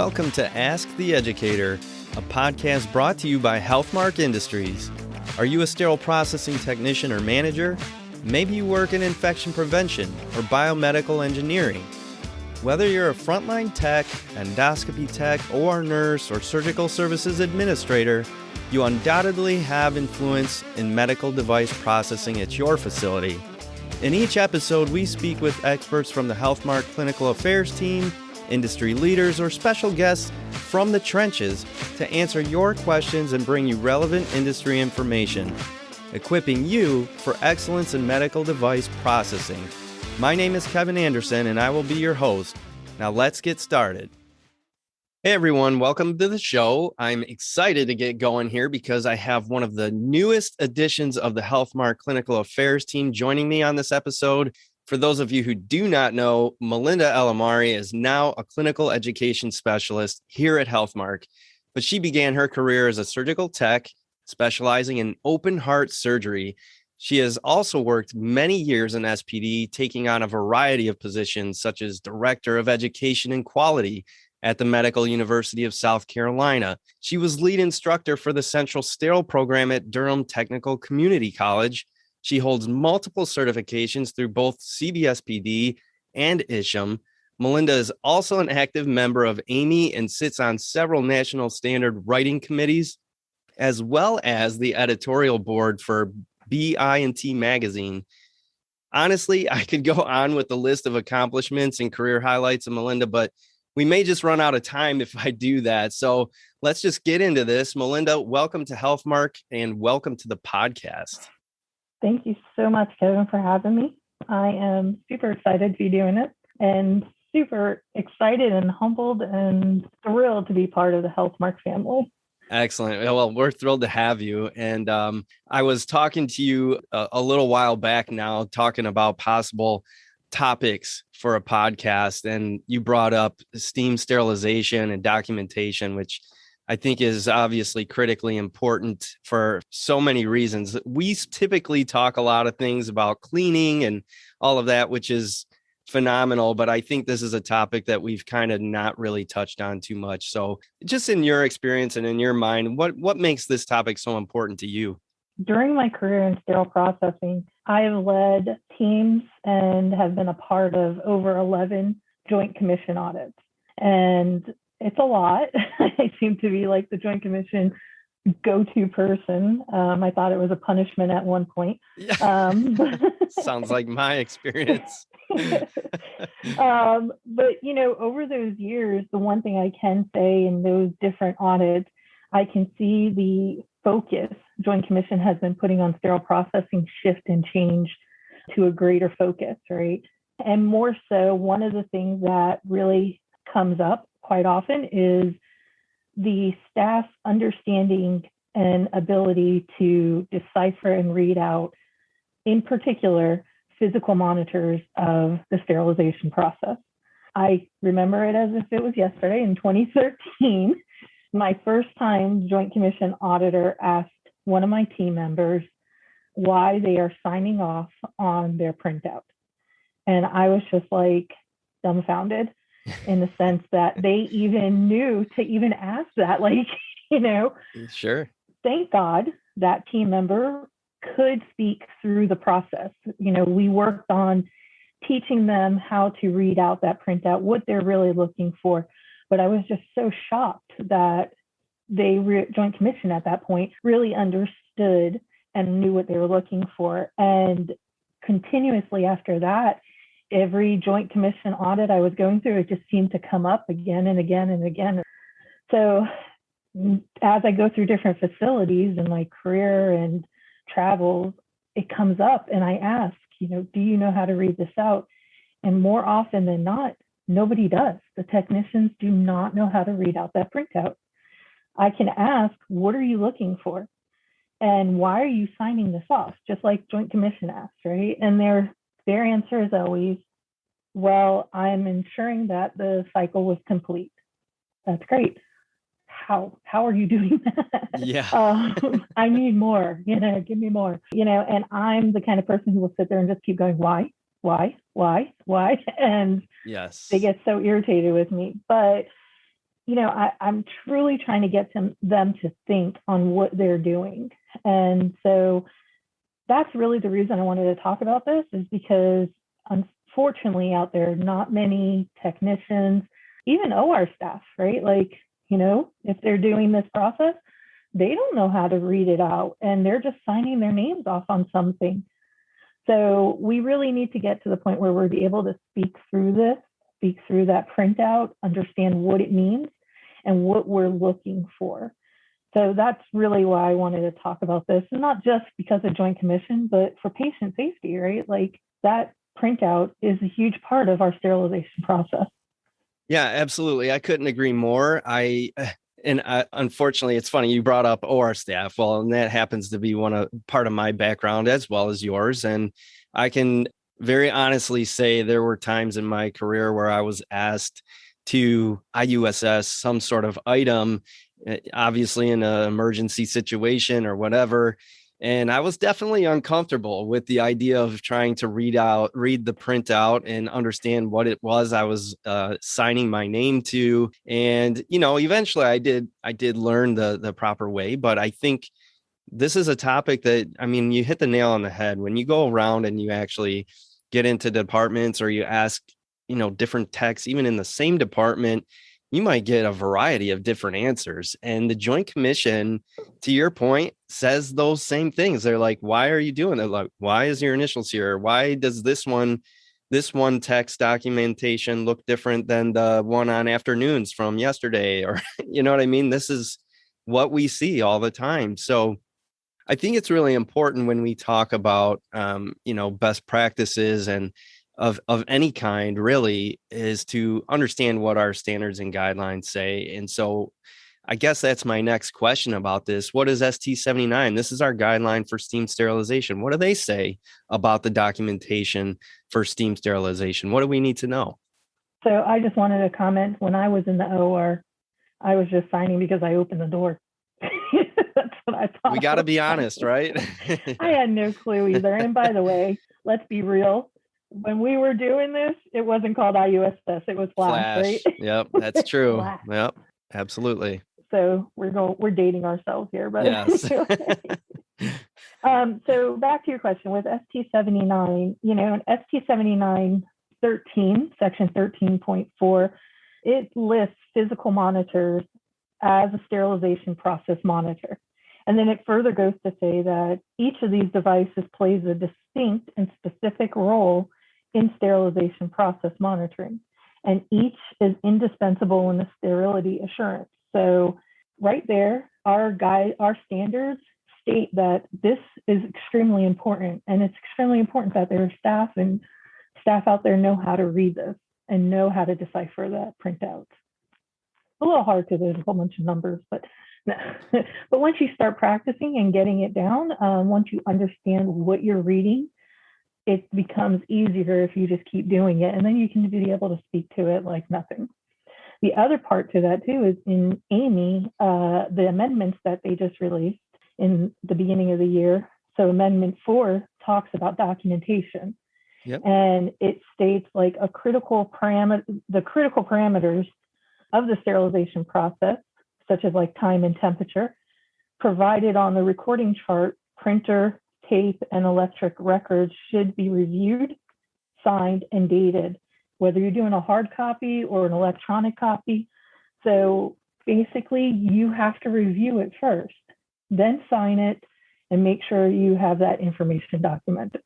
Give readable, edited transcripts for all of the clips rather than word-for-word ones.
Welcome to Ask the Educator, a podcast brought to you by Healthmark Industries. Are you a sterile processing technician or manager? Maybe you work in infection prevention or biomedical engineering. Whether you're a frontline tech, endoscopy tech, OR nurse, or surgical services administrator, you undoubtedly have influence in medical device processing at your facility. In each episode, we speak with experts from the Healthmark Clinical Affairs team, industry leaders, or special guests from the trenches to answer your questions and bring you relevant industry information, equipping you for excellence in medical device processing. My name is Kevin Anderson, and I will be your host. Now let's get started. Hey everyone, welcome to the show. I'm excited to get going here because I have one of the newest additions of the Healthmark Clinical Affairs team joining me on this episode. For those of you who do not know, Malinda Elammari is now a clinical education specialist here at Healthmark, but she began her career as a surgical tech, specializing in open heart surgery. She has also worked many years in SPD, taking on a variety of positions such as Director of Education and Quality at the Medical University of South Carolina. She was lead instructor for the Central Sterile program at Durham Technical Community College. She holds multiple certifications through both CBSPD and ISHM. Malinda is also an active member of AMI and sits on several national standard writing committees, as well as the editorial board for BI&T magazine. Honestly, I could go on with the list of accomplishments and career highlights of Malinda, but we may just run out of time if I do that. So let's just get into this. Malinda, welcome to Healthmark and welcome to the podcast. Thank you so much, Kevin, for having me. I am super excited to be doing it and super excited and humbled and thrilled to be part of the Healthmark family. Excellent. Well, we're thrilled to have you. And I was talking to you a little while back now, talking about possible topics for a podcast. And you brought up steam sterilization and documentation, which I think is obviously critically important for so many reasons. We typically talk a lot of things about cleaning and all of that, which is phenomenal. But I think this is a topic that we've kind of not really touched on too much. So just in your experience and in your mind, what makes this topic so important to you? During my career in sterile processing, I have led teams and have been a part of over 11 Joint Commission audits. And it's a lot. I seem to be like the Joint Commission go-to person. I thought it was a punishment at one point. Sounds like my experience. But, over those years, the one thing I can say in those different audits, I can see the focus Joint Commission has been putting on sterile processing shift and change to a greater focus, right? And more so, one of the things that really comes up quite often is the staff understanding and ability to decipher and read out, in particular, physical monitors of the sterilization process. I remember it as if it was yesterday in 2013. My first time Joint Commission auditor asked one of my team members why they are signing off on their printout. And I was just like dumbfounded in the sense that they even knew to even ask that, Sure. Thank God that team member could speak through the process. We worked on teaching them how to read out that printout, what they're really looking for. But I was just so shocked that Joint Commission at that point really understood and knew what they were looking for. And continuously after that, every Joint Commission audit I was going through, it just seemed to come up again and again and again. So as I go through different facilities in my career and travels, it comes up and I ask, do you know how to read this out? And more often than not, nobody does. The technicians do not know how to read out that printout. I can ask, what are you looking for? And why are you signing this off? Just like Joint Commission asks, right? And their answer is always, well, I'm ensuring that the cycle was complete. That's great. How are you doing that? Yeah. I need more, give me more, and I'm the kind of person who will sit there and just keep going, why? And yes, they get so irritated with me. But I'm truly trying to get them to think on what they're doing. And so that's really the reason I wanted to talk about this, is because unfortunately out there, not many technicians, even OR staff, right? Like, if they're doing this process, they don't know how to read it out and they're just signing their names off on something. So we really need to get to the point where we're able to speak through that printout, understand what it means and what we're looking for. So that's really why I wanted to talk about this, and not just because of Joint Commission, but for patient safety, right? Like, that printout is a huge part of our sterilization process. Yeah, absolutely. I couldn't agree more. Unfortunately, it's funny you brought up OR staff. Well, and that happens to be part of my background as well as yours. And I can very honestly say there were times in my career where I was asked to IUSS some sort of item, obviously in an emergency situation or whatever. And I was definitely uncomfortable with the idea of trying to read the printout and understand what it was I was signing my name to. And, eventually I did learn the proper way. But I think this is a topic that, you hit the nail on the head. When you go around and you actually get into departments or you ask, different techs, even in the same department, you might get a variety of different answers. And the Joint Commission, to your point, says those same things. They're like, why are you doing it? Like, why is your initials here? Why does this one text documentation look different than the one on afternoons from yesterday? Or, you know what I mean? This is what we see all the time. So I think it's really important when we talk about, best practices and of any kind, really, is to understand what our standards and guidelines say. And so I guess that's my next question about this. What is ST79? This is our guideline for steam sterilization. What do they say about the documentation for steam sterilization? What do we need to know? So I just wanted to comment, when I was in the OR, I was just signing because I opened the door. That's what I thought. We got to be honest, right? I had no clue either. And by the way, let's be real. When we were doing this, it wasn't called IUSS. It was Flash. Right? Yep, that's true. Yep, absolutely. So we're dating ourselves here, but yes. So back to your question with ST79, in ST79 13, section 13.4, it lists physical monitors as a sterilization process monitor. And then it further goes to say that each of these devices plays a distinct and specific role in sterilization process monitoring, and each is indispensable in the sterility assurance. So right there, our standards state that this is extremely important, and it's extremely important that there are staff out there know how to read this and know how to decipher that printout. A little hard because there's a whole bunch of numbers, but once you start practicing and getting it down, once you understand what you're reading, it becomes easier if you just keep doing it, and then you can be able to speak to it like nothing. The other part to that too is in AAMI, the amendments that they just released in the beginning of the year. So Amendment 4 talks about documentation. Yep. And it states like the critical parameters of the sterilization process, such as like time and temperature, provided on the recording chart, printer, tape, and electric records should be reviewed, signed, and dated, whether you're doing a hard copy or an electronic copy. So basically, you have to review it first, then sign it, and make sure you have that information documented.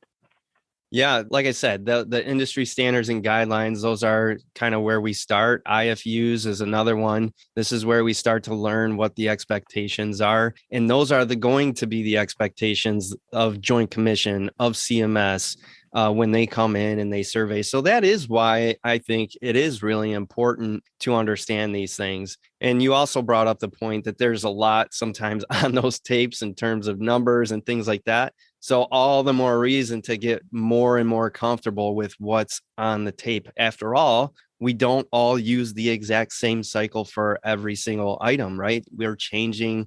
Yeah, like I said, the industry standards and guidelines, those are kind of where we start. IFUs is another one. This is where we start to learn what the expectations are. And those are going to be the expectations of Joint Commission, of CMS, when they come in and they survey. So that is why I think it is really important to understand these things. And you also brought up the point that there's a lot sometimes on those tapes in terms of numbers and things like that. So all the more reason to get more and more comfortable with what's on the tape. After all, we don't all use the exact same cycle for every single item, right? We're changing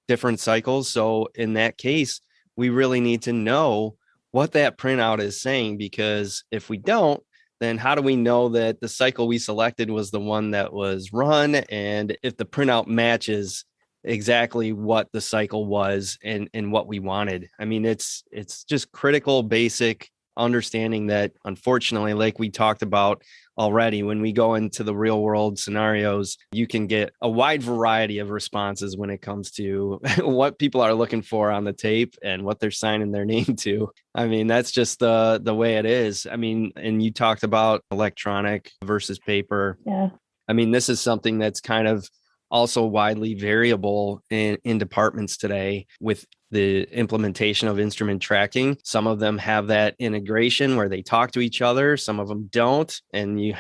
different cycles. So in that case, we really need to know what that printout is saying, because if we don't, then how do we know that the cycle we selected was the one that was run? And if the printout matches exactly what the cycle was and what we wanted. I mean, it's just critical, basic understanding that, unfortunately, like we talked about already, when we go into the real world scenarios, you can get a wide variety of responses when it comes to what people are looking for on the tape and what they're signing their name to. I mean, that's just the way it is. I mean, and you talked about electronic versus paper. Yeah. I mean, this is something that's kind of also widely variable in departments today with the implementation of instrument tracking. Some of them have that integration where they talk to each other. Some of them don't. And you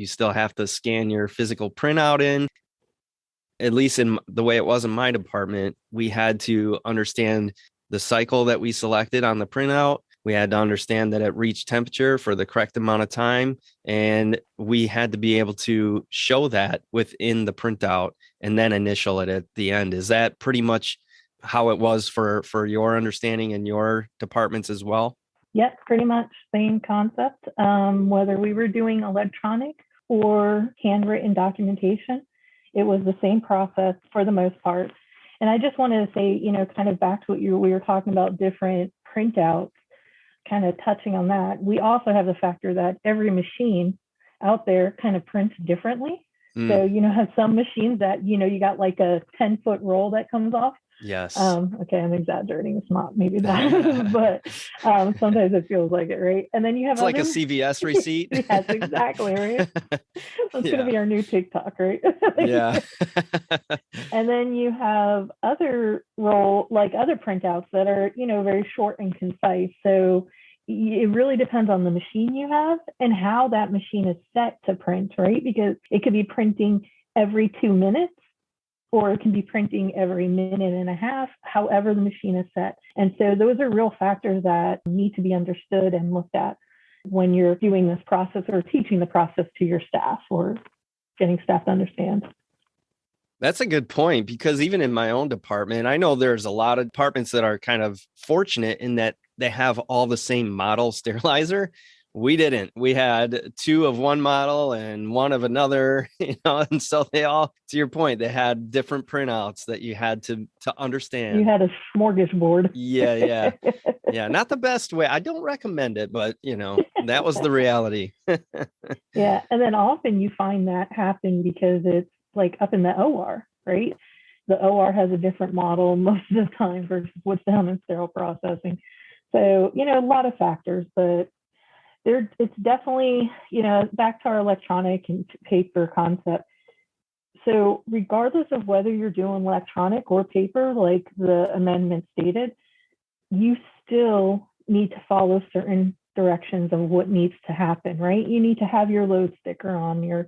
still have to scan your physical printout in. At least in the way it was in my department, we had to understand the cycle that we selected on the printout. We had to understand that it reached temperature for the correct amount of time. And we had to be able to show that within the printout and then initial it at the end. Is that pretty much how it was for your understanding in your departments as well? Yep, pretty much same concept. Whether we were doing electronic or handwritten documentation, it was the same process for the most part. And I just wanted to say, kind of back to what we were talking about, different printouts, kind of touching on that. We also have the factor that every machine out there kind of prints differently. So, have some machines that, you got like a 10-foot roll that comes off. Yes. Okay, I'm exaggerating. It's not maybe that, but sometimes it feels like it, right? And then you have like a CVS receipt. Yes, exactly, right? That's going to be our new TikTok, right? Yeah. And then you have other printouts that are, very short and concise. So it really depends on the machine you have and how that machine is set to print, right? Because it could be printing every 2 minutes, or it can be printing every minute and a half, however the machine is set. And so those are real factors that need to be understood and looked at when you're doing this process or teaching the process to your staff or getting staff to understand. That's a good point, because even in my own department, I know there's a lot of departments that are kind of fortunate in that they have all the same model sterilizer. We didn't. We had 2 of one model and 1 of another, and so they all, to your point, they had different printouts that you had to understand. You had a smorgasbord. Yeah. Not the best way. I don't recommend it, but that was the reality. Yeah. And then often you find that happen because it's like up in the OR, right? The OR has a different model most of the time versus what's down in sterile processing. So, a lot of factors, but it's definitely, back to our electronic and paper concept. So regardless of whether you're doing electronic or paper, like the amendment stated, you still need to follow certain directions of what needs to happen, right? You need to have your load sticker on your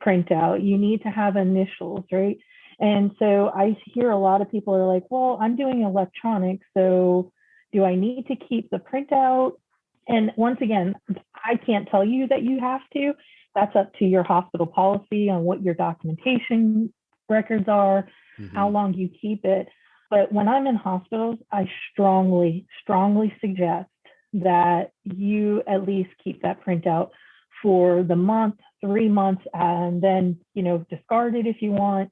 printout. You need to have initials, right? And so I hear a lot of people are like, well, I'm doing electronic, so do I need to keep the printout? And once again, I can't tell you that you have to. That's up to your hospital policy on what your documentation records are, how long you keep it. But when I'm in hospitals, I strongly, strongly suggest that you at least keep that printout for the month, 3 months, and then, discard it if you want.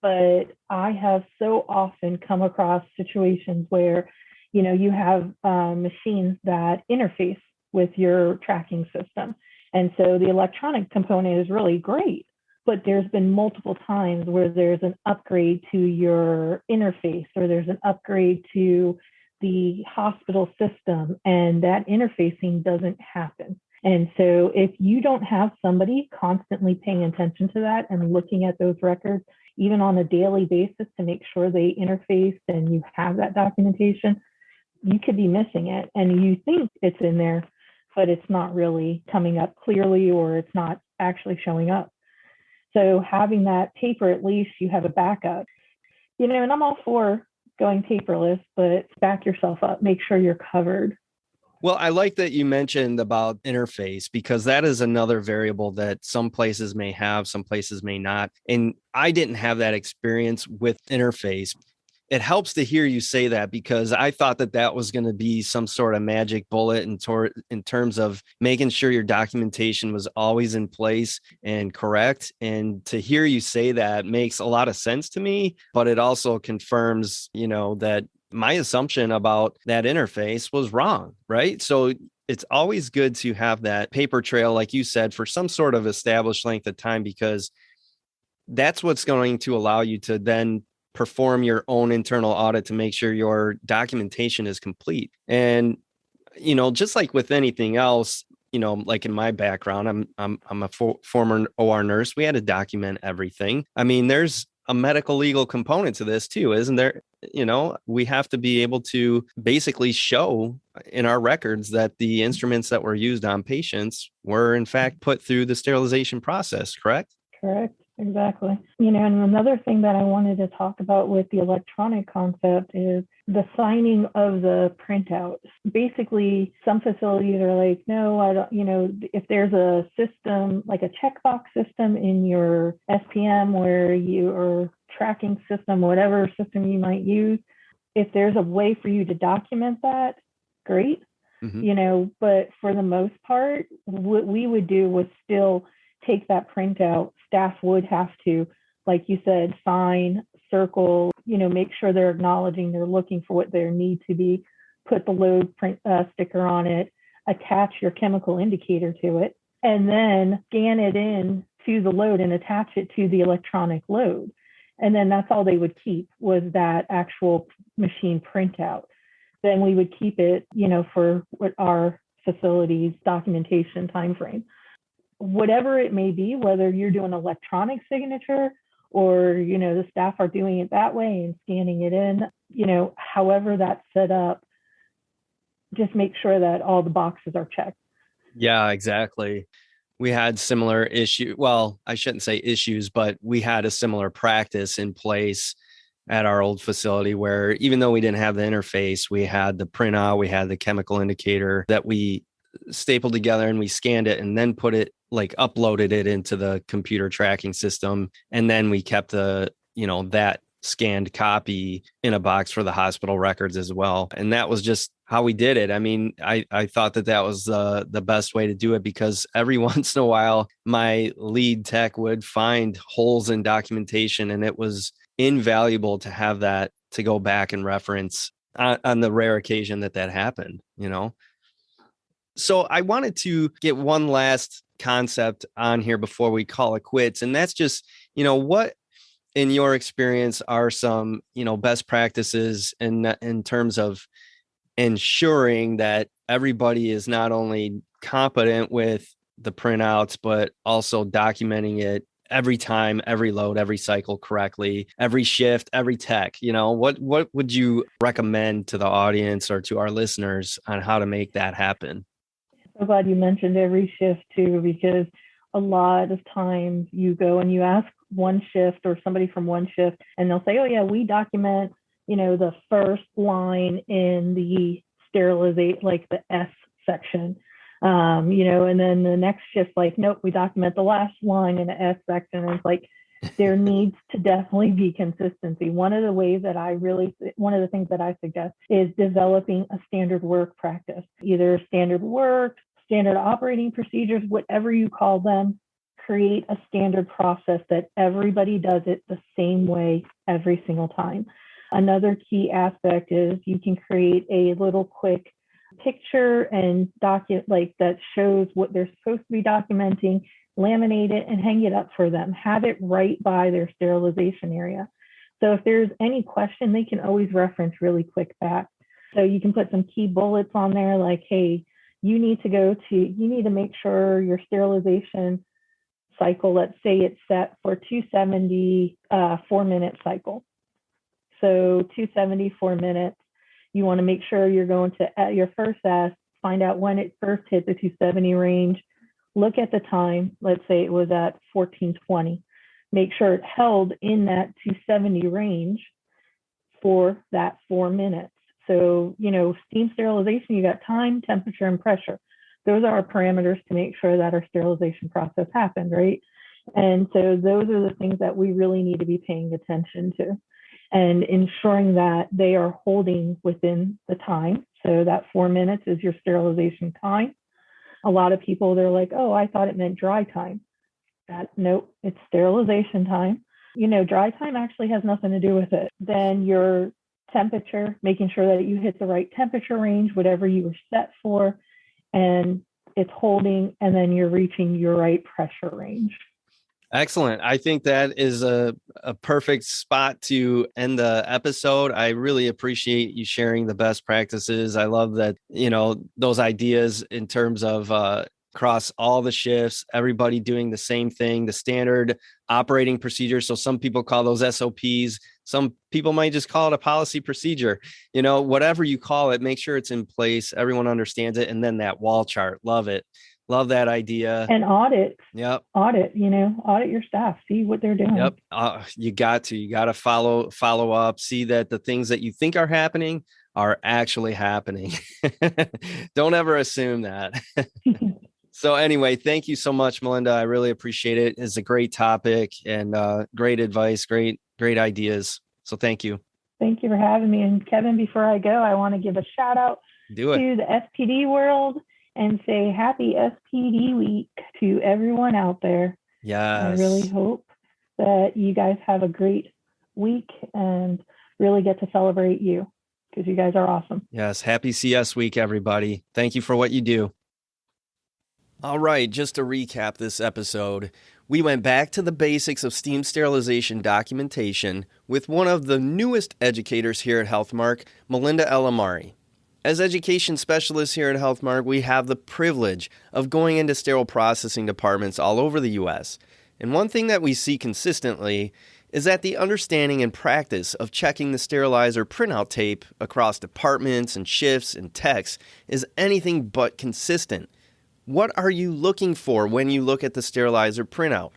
But I have so often come across situations where you have machines that interface with your tracking system. And so the electronic component is really great, but there's been multiple times where there's an upgrade to your interface, or there's an upgrade to the hospital system, and that interfacing doesn't happen. And so if you don't have somebody constantly paying attention to that and looking at those records, even on a daily basis, to make sure they interface and you have that documentation, you could be missing it. And you think it's in there, but it's not really coming up clearly, or it's not actually showing up. So having that paper, at least you have a backup. And I'm all for going paperless, but back yourself up, make sure you're covered. Well, I like that you mentioned about interface, because that is another variable that some places may have, some places may not. And I didn't have that experience with interface. it helps to hear you say that, because I thought that that was going to be some sort of magic bullet in terms of making sure your documentation was always in place and correct. And to hear you say that makes a lot of sense to me, but it also confirms, that my assumption about that interface was wrong, right? So it's always good to have that paper trail, like you said, for some sort of established length of time, because that's what's going to allow you to then perform your own internal audit to make sure your documentation is complete. And, just like with anything else, like in my background, I'm a former OR nurse. We had to document everything. I mean, there's a medical legal component to this too, isn't there? We have to be able to basically show in our records that the instruments that were used on patients were in fact put through the sterilization process, correct? Correct. Exactly. And another thing that I wanted to talk about with the electronic concept is the signing of the printout. Basically, some facilities are like, no, I don't, if there's a system, like a checkbox system in your SPM where you are tracking system, whatever system you might use, if there's a way for you to document that, great. Mm-hmm. But for the most part, what we would do was still take that printout. Staff would have to, like you said, sign, circle, make sure they're acknowledging they're looking for what their need to be, put the load print sticker on it, attach your chemical indicator to it, and then scan it in to the load and attach it to the electronic load. And then that's all they would keep, was that actual machine printout. Then we would keep it, for what our facility's documentation timeframe. Whatever it may be, whether you're doing electronic signature or, the staff are doing it that way and scanning it in, however that's set up, just make sure that all the boxes are checked. Yeah, exactly. We had similar issue. Well, I shouldn't say issues, but we had a similar practice in place at our old facility where even though we didn't have the interface, we had the printout, we had the chemical indicator that we stapled together and we scanned it and then uploaded it into the computer tracking system. And then we kept that scanned copy in a box for the hospital records as well. And that was just how we did it. I mean, I thought that was the best way to do it, because every once in a while, my lead tech would find holes in documentation, and it was invaluable to have that to go back and reference on the rare occasion that happened, So I wanted to get one last concept on here before we call it quits. And that's just, what in your experience are some, best practices in terms of ensuring that everybody is not only competent with the printouts, but also documenting it every time, every load, every cycle correctly, every shift, every tech. What would you recommend to the audience or to our listeners on how to make that happen? So glad you mentioned every shift too, because a lot of times you go and you ask one shift or somebody from one shift and they'll say, oh yeah, we document, the first line in the sterilization, like the S section, and then the next shift, like, nope, we document the last line in the S section. And it's like, there needs to definitely be consistency. One of the things that I suggest is developing a standard work practice, either standard work, standard operating procedures, whatever you call them. Create a standard process that everybody does it the same way every single time. Another key aspect is you can create a little quick picture and document that shows what they're supposed to be documenting, laminate it and hang it up for them. Have it right by their sterilization area. So if there's any question, they can always reference really quick back. So you can put some key bullets on there like, hey, you need to make sure your sterilization cycle, let's say it's set for 270 4-minute cycle. So 274 minutes, you want to make sure you're going to, at your first S, find out when it first hit the 270 range, look at the time, let's say it was at 1420, make sure it held in that 270 range for that 4 minutes. So, steam sterilization, you got time, temperature, and pressure. Those are our parameters to make sure that our sterilization process happened, right? And so those are the things that we really need to be paying attention to. and ensuring that they are holding within the time. So that 4 minutes is your sterilization time. A lot of people, they're like, oh, I thought it meant dry time. Nope, it's sterilization time. Dry time actually has nothing to do with it. Then your temperature, making sure that you hit the right temperature range, whatever you were set for, and it's holding, and then you're reaching your right pressure range. Excellent. I think that is a perfect spot to end the episode. I really appreciate you sharing the best practices. I love that, those ideas in terms of across all the shifts, everybody doing the same thing, the standard operating procedure. So some people call those SOPs. Some people might just call it a policy procedure. Whatever you call it, make sure it's in place. Everyone understands it. And then that wall chart. Love it. Love that idea. And audit. Yep. Audit your staff, see what they're doing. Yep. You got to follow up, see that the things that you think are happening are actually happening. Don't ever assume that. So anyway, thank you so much, Malinda. I really appreciate it. It's a great topic and great advice, great ideas. So thank you. Thank you for having me. And Kevin, before I go, I want to give a shout out to the SPD world and say happy SPD week to everyone out there. Yes. I really hope that you guys have a great week and really get to celebrate you, because you guys are awesome. Yes. Happy CS week, everybody. Thank you for what you do. All right. Just to recap this episode, we went back to the basics of steam sterilization documentation with one of the newest educators here at Healthmark, Malinda Elammari. As education specialists here at Healthmark, we have the privilege of going into sterile processing departments all over the U.S. And one thing that we see consistently is that the understanding and practice of checking the sterilizer printout tape across departments and shifts and techs is anything but consistent. What are you looking for when you look at the sterilizer printout?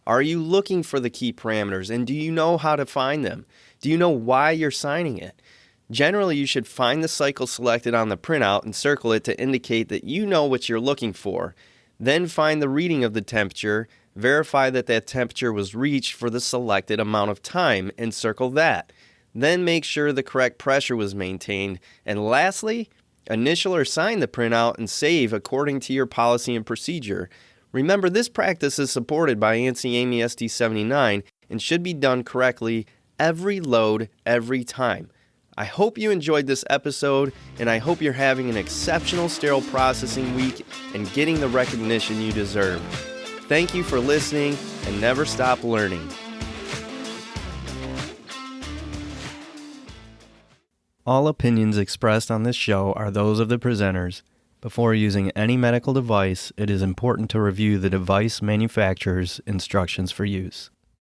Are you looking for the key parameters, and do you know how to find them? Do you know why you're signing it? Generally, you should find the cycle selected on the printout and circle it to indicate that you know what you're looking for. Then find the reading of the temperature, verify that that temperature was reached for the selected amount of time, and circle that. Then make sure the correct pressure was maintained. And lastly, initial or sign the printout and save according to your policy and procedure. Remember, this practice is supported by ANSI/AAMI SD 79 and should be done correctly every load, every time. I hope you enjoyed this episode, and I hope you're having an exceptional sterile processing week and getting the recognition you deserve. Thank you for listening, and never stop learning. All opinions expressed on this show are those of the presenters. Before using any medical device, it is important to review the device manufacturer's instructions for use.